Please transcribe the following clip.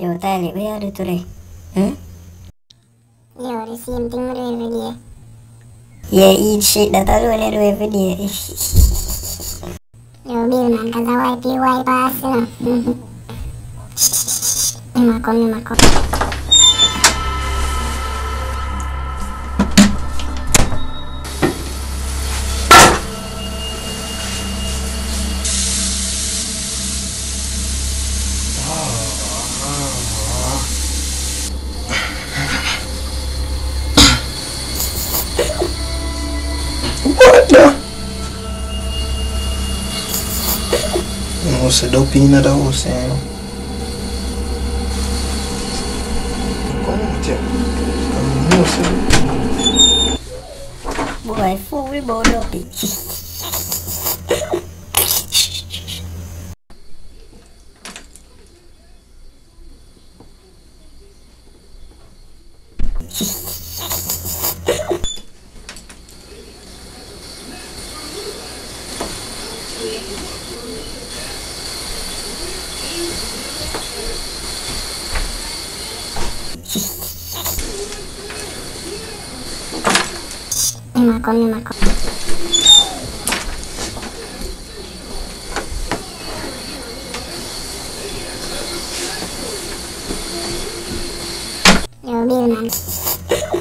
Yo, Tyler, what you do today? Hmm? Yo, the same thing we do every day. Yeah, eat shit that alone you do every day. Yo, Bill, man, cause I wipe you wipe ass, you know. I'ma come. What the? Você deu pina da você, hein? Como, tia? Boy, fool, boredom. I'ma come. Yo, Bill, man.